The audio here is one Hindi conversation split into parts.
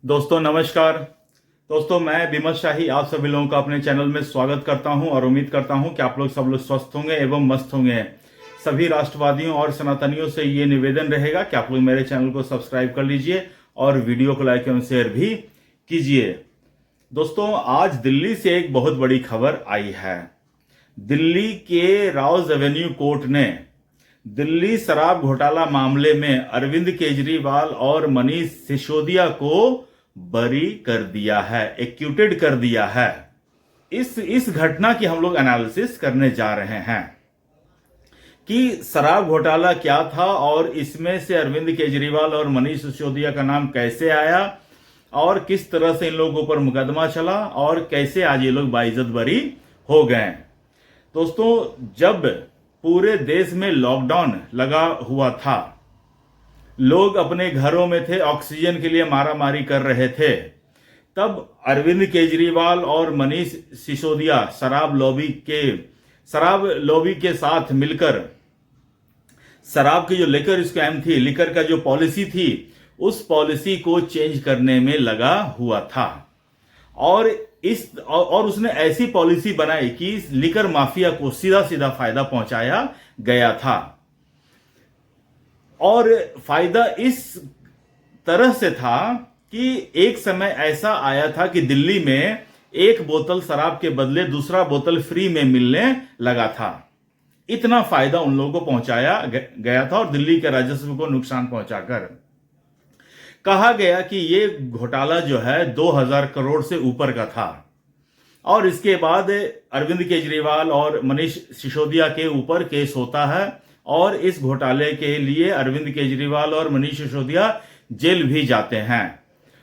दोस्तों नमस्कार। दोस्तों मैं विमल शाही आप सभी लोगों का अपने चैनल में स्वागत करता हूं और उम्मीद करता हूं कि आप लोग सब लोग स्वस्थ होंगे एवं मस्त होंगे। सभी राष्ट्रवादियों और सनातनियों से ये निवेदन रहेगा कि आप लोग मेरे चैनल को सब्सक्राइब कर लीजिए और वीडियो को लाइक एवं शेयर भी कीजिए। दोस्तों आज दिल्ली से एक बहुत बड़ी खबर आई है। दिल्ली के राउज एवेन्यू कोर्ट ने दिल्ली शराब घोटाला मामले में अरविंद केजरीवाल और मनीष सिसोदिया को बरी कर दिया है, एक्यूटेड कर दिया है। इस घटना की हम लोग एनालिसिस करने जा रहे हैं कि शराब घोटाला क्या था और इसमें से अरविंद केजरीवाल और मनीष सिसोदिया का नाम कैसे आया और किस तरह से इन लोगों पर मुकदमा चला और कैसे आज ये लोग बाइज्जत बरी हो गए। दोस्तों जब पूरे देश में लॉकडाउन लगा हुआ था, लोग अपने घरों में थे, ऑक्सीजन के लिए मारामारी कर रहे थे, तब अरविंद केजरीवाल और मनीष सिसोदिया शराब लॉबी के साथ मिलकर शराब की जो लिकर स्कैम थी, लिकर का जो पॉलिसी थी, उस पॉलिसी को चेंज करने में लगा हुआ था और उसने ऐसी पॉलिसी बनाई कि लिकर माफिया को सीधा सीधा फायदा पहुंचाया गया था। और फायदा इस तरह से था कि एक समय ऐसा आया था कि दिल्ली में एक बोतल शराब के बदले दूसरा बोतल फ्री में मिलने लगा था। इतना फायदा उन लोगों को पहुंचाया गया था और दिल्ली के राजस्व को नुकसान पहुंचाकर कहा गया कि ये घोटाला जो है 2000 करोड़ से ऊपर का था। और इसके बाद अरविंद केजरीवाल और मनीष सिसोदिया के ऊपर केस होता है और इस घोटाले के लिए अरविंद केजरीवाल और मनीष सिसोदिया जेल भी जाते हैं।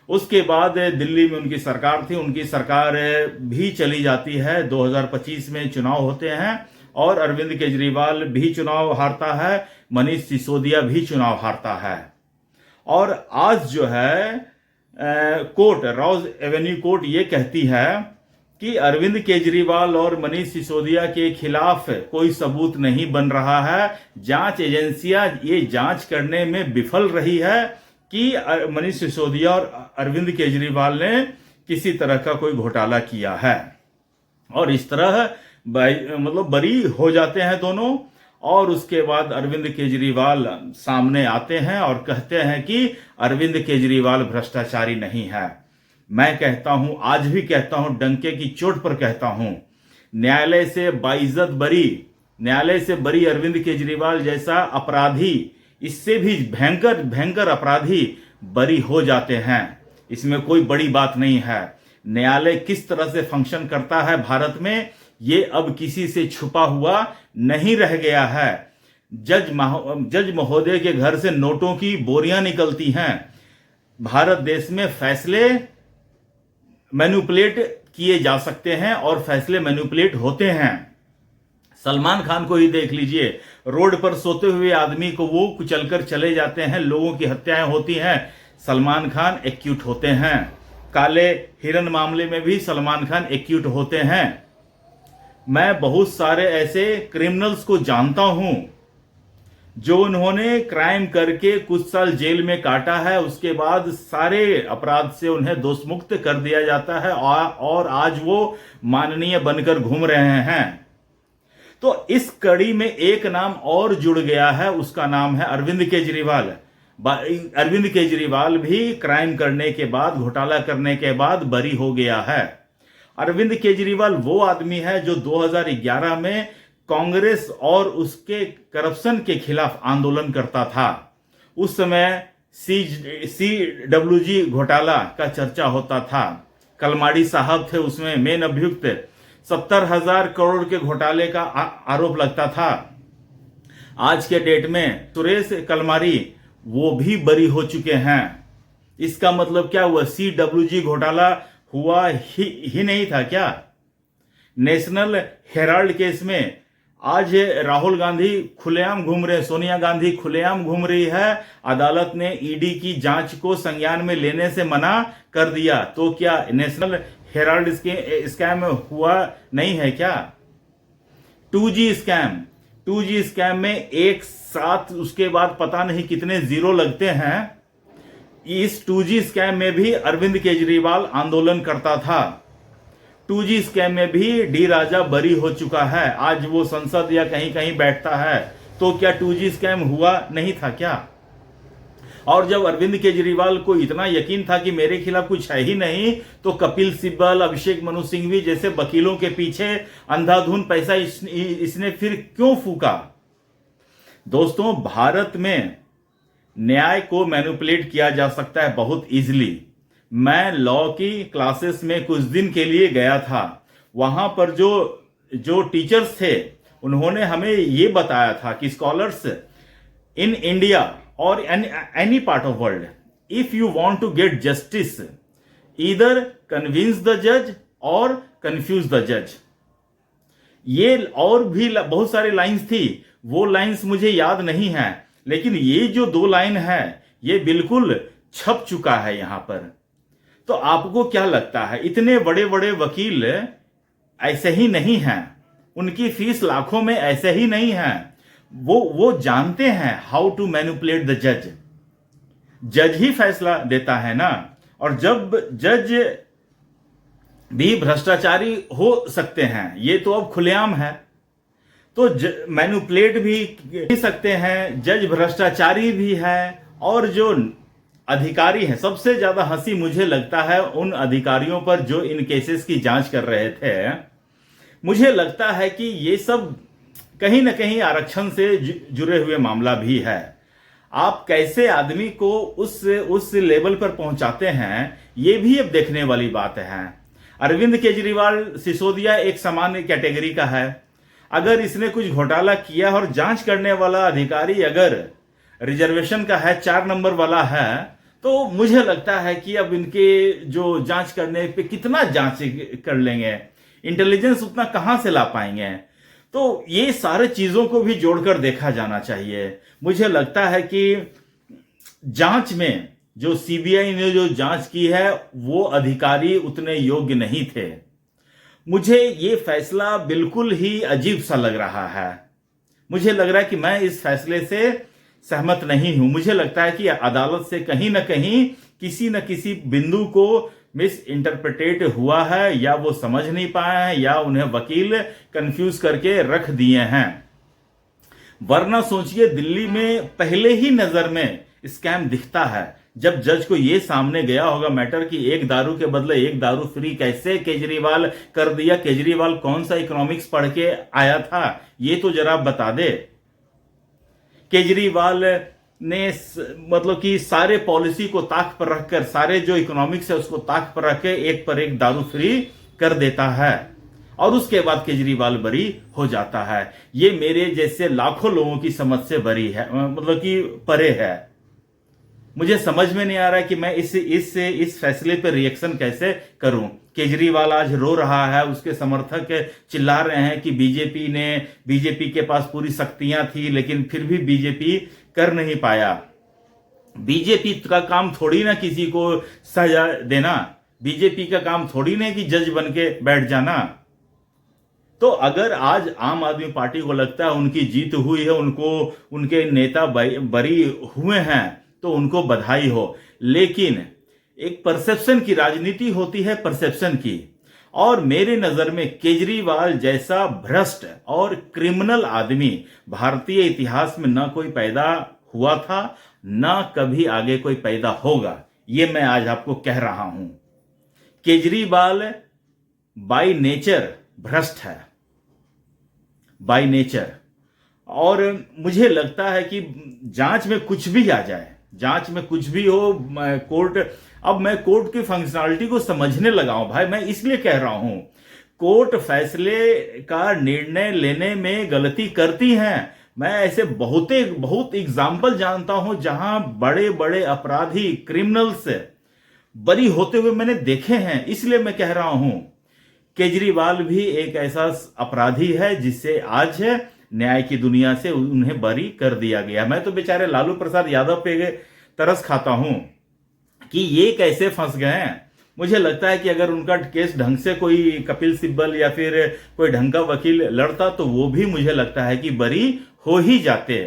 उसके बाद दिल्ली में उनकी सरकार थी, उनकी सरकार भी चली जाती है। 2025 में चुनाव होते हैं और अरविंद केजरीवाल भी चुनाव हारता है, मनीष सिसोदिया भी चुनाव हारता है। और आज जो है कोर्ट, राउज एवेन्यू कोर्ट ये कहती है कि अरविंद केजरीवाल और मनीष सिसोदिया के खिलाफ कोई सबूत नहीं बन रहा है। जांच एजेंसियां ये जांच करने में विफल रही है कि मनीष सिसोदिया और अरविंद केजरीवाल ने किसी तरह का कोई घोटाला किया है और इस तरह बरी हो जाते हैं दोनों। और उसके बाद अरविंद केजरीवाल सामने आते हैं और कहते हैं कि अरविंद केजरीवाल भ्रष्टाचारी नहीं है। मैं कहता हूं, आज भी कहता हूं, डंके की चोट पर कहता हूं, न्यायालय से बाइज्जत बरी अरविंद केजरीवाल जैसा अपराधी, इससे भी भयंकर अपराधी बरी हो जाते हैं। इसमें कोई बड़ी बात नहीं है। न्यायालय किस तरह से फंक्शन करता है भारत में, ये अब किसी से छुपा हुआ नहीं रह गया है। जज महोदय के घर से नोटों की बोरियां निकलती हैं। भारत देश में फैसले मैनिपुलेट किए जा सकते हैं और फैसले मैनिपुलेट होते हैं। सलमान खान को ही देख लीजिए, रोड पर सोते हुए आदमी को वो कुचलकर चले जाते हैं, लोगों की हत्याएं होती हैं, सलमान खान एक्यूट होते हैं। काले हिरन मामले में भी सलमान खान एक्यूट होते हैं। मैं बहुत सारे ऐसे क्रिमिनल्स को जानता हूं जो उन्होंने क्राइम करके कुछ साल जेल में काटा है, उसके बाद सारे अपराध से उन्हें दोषमुक्त कर दिया जाता है और आज वो माननीय बनकर घूम रहे हैं। तो इस कड़ी में एक नाम और जुड़ गया है, उसका नाम है अरविंद केजरीवाल। अरविंद केजरीवाल भी क्राइम करने के बाद, घोटाला करने के बाद बरी हो गया है। अरविंद केजरीवाल वो आदमी है जो 2011 में कांग्रेस और उसके करप्शन के खिलाफ आंदोलन करता था। उस समय CWG घोटाला का चर्चा होता था। कलमाड़ी साहब थे उसमें मेन अभियुक्त। 70,000 करोड़ के घोटाले का आरोप लगता था। आज के डेट में सुरेश कलमाड़ी वो भी बरी हो चुके हैं। इसका मतलब क्या हुआ? CWG घोटाला हुआ ही नहीं था क्या? नेशनल हेराल्ड केस में आज राहुल गांधी खुलेआम घूम रहे, सोनिया गांधी खुलेआम घूम रही है। अदालत ने ईडी की जांच को संज्ञान में लेने से मना कर दिया। तो क्या नेशनल हेराल्ड स्कैम हुआ नहीं है क्या? 2G स्कैम में एक साथ उसके बाद पता नहीं कितने जीरो लगते हैं। इस 2G स्कैम में भी अरविंद केजरीवाल आंदोलन करता था। 2G स्कैम में भी डी राजा बरी हो चुका है, आज वो संसद या कहीं कहीं बैठता है। तो क्या 2G स्कैम हुआ नहीं था क्या? और जब अरविंद केजरीवाल को इतना यकीन था कि मेरे खिलाफ कुछ है ही नहीं, तो कपिल सिब्बल, अभिषेक मनु सिंघवी जैसे वकीलों के पीछे अंधाधुंध पैसा इसने फिर क्यों फूका? दोस्तों, भारत में न्याय को मैनिपुलेट किया जा सकता है बहुत इजीली। मैं लॉ की क्लासेस में कुछ दिन के लिए गया था। वहां पर जो टीचर्स थे उन्होंने हमें ये बताया था कि स्कॉलर्स इन इंडिया और any part of world, if you want to get justice, either convince the जज और कंफ्यूज द जज। ये और भी बहुत सारी लाइंस थी, वो लाइंस मुझे याद नहीं है, लेकिन ये जो 2 लाइन है ये बिल्कुल छप चुका है यहां पर। तो आपको क्या लगता है, इतने बड़े बड़े वकील ऐसे ही नहीं हैं? उनकी फीस लाखों में ऐसे ही नहीं है। वो जानते हैं हाउ टू मैनिपुलेट द जज। जज ही फैसला देता है ना, और जब जज भी भ्रष्टाचारी हो सकते हैं, ये तो अब खुलेआम है, तो मैनिपुलेट भी सकते हैं, जज भ्रष्टाचारी भी है। और जो अधिकारी हैं, सबसे ज्यादा हंसी मुझे लगता है उन अधिकारियों पर जो इन केसेस की जांच कर रहे थे। मुझे लगता है कि ये सब कहीं ना कहीं आरक्षण से जुड़े हुए मामला भी है। आप कैसे आदमी को उस लेवल पर पहुंचाते हैं, ये भी अब देखने वाली बात है। अरविंद केजरीवाल, सिसोदिया एक सामान्य कैटेगरी का है। अगर इसने कुछ घोटाला किया और जांच करने वाला अधिकारी अगर रिजर्वेशन का है, 4 नंबर वाला है, तो मुझे लगता है कि अब इनके जो जांच करने पे कितना जांच कर लेंगे, इंटेलिजेंस उतना कहां से ला पाएंगे? तो ये सारे चीजों को भी जोड़कर देखा जाना चाहिए। मुझे लगता है कि जांच में जो सीबीआई ने जो जांच की है वो अधिकारी उतने योग्य नहीं थे। मुझे ये फैसला बिल्कुल ही अजीब सा लग रहा है। मुझे लग रहा है कि मैं इस फैसले से सहमत नहीं हूं। मुझे लगता है कि अदालत से कहीं ना कहीं किसी न किसी बिंदु को मिस इंटरप्रिटेट हुआ है, या वो समझ नहीं पाए हैं, या उन्हें वकील कंफ्यूज करके रख दिए हैं। वरना सोचिए, दिल्ली में पहले ही नजर में स्कैम दिखता है। जब जज को ये सामने गया होगा मैटर कि एक दारू के बदले एक दारू फ्री कैसे केजरीवाल कर दिया। केजरीवाल कौन सा इकोनॉमिक्स पढ़ के आया था, ये तो जरा बता दे। केजरीवाल ने मतलब कि सारे पॉलिसी को ताक पर रखकर, सारे जो इकोनॉमिक्स है उसको ताक पर रख के एक पर एक दारू फ्री कर देता है, और उसके बाद केजरीवाल बरी हो जाता है। ये मेरे जैसे लाखों लोगों की समझ से बरी है, मतलब कि परे है। मुझे समझ में नहीं आ रहा है कि मैं इस फैसले पर रिएक्शन कैसे करूं। केजरीवाल आज रो रहा है, उसके समर्थक चिल्ला रहे हैं कि बीजेपी के पास पूरी शक्तियां थी, लेकिन फिर भी बीजेपी कर नहीं पाया। बीजेपी का काम थोड़ी ना किसी को सजा देना, बीजेपी का काम थोड़ी ना कि जज बन के बैठ जाना। तो अगर आज आम आदमी पार्टी को लगता है उनकी जीत हुई है, उनके नेता बरी हुए हैं, तो उनको बधाई हो। लेकिन एक परसेप्शन की राजनीति होती है, परसेप्शन की। और मेरे नजर में केजरीवाल जैसा भ्रष्ट और क्रिमिनल आदमी भारतीय इतिहास में ना कोई पैदा हुआ था, ना कभी आगे कोई पैदा होगा। ये मैं आज आपको कह रहा हूं। केजरीवाल बाय नेचर भ्रष्ट है, बाय नेचर। और मुझे लगता है कि जांच में कुछ भी आ जाए, जांच में कुछ भी हो, अब मैं कोर्ट की फंक्शनलिटी को समझने लगा हूं भाई। मैं इसलिए कह रहा हूं, कोर्ट फैसले का निर्णय लेने में गलती करती हैं। मैं ऐसे बहुत एग्जाम्पल जानता हूं जहां बड़े बड़े अपराधी, क्रिमिनल्स बरी होते हुए मैंने देखे हैं। इसलिए मैं कह रहा हूं, केजरीवाल भी एक ऐसा अपराधी है जिससे आज न्याय की दुनिया से उन्हें बरी कर दिया गया। मैं तो बेचारे लालू प्रसाद यादव पे तरस खाता हूं कि ये कैसे फंस गए हैं। मुझे लगता है कि अगर उनका केस ढंग से कोई कपिल सिब्बल या फिर कोई ढंग का वकील लड़ता, तो वो भी मुझे लगता है कि बरी हो ही जाते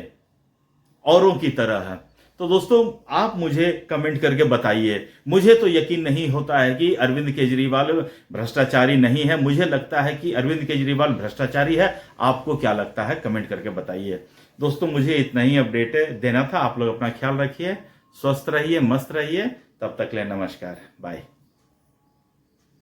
औरों की तरह। तो दोस्तों आप मुझे कमेंट करके बताइए। मुझे तो यकीन नहीं होता है कि अरविंद केजरीवाल भ्रष्टाचारी नहीं है, मुझे लगता है कि अरविंद केजरीवाल भ्रष्टाचारी है। आपको क्या लगता है कमेंट करके बताइए। दोस्तों मुझे इतना ही अपडेट देना था। आप लोग अपना ख्याल रखिए, स्वस्थ रहिए, मस्त रहिए। तब तक ले नमस्कार, बाय।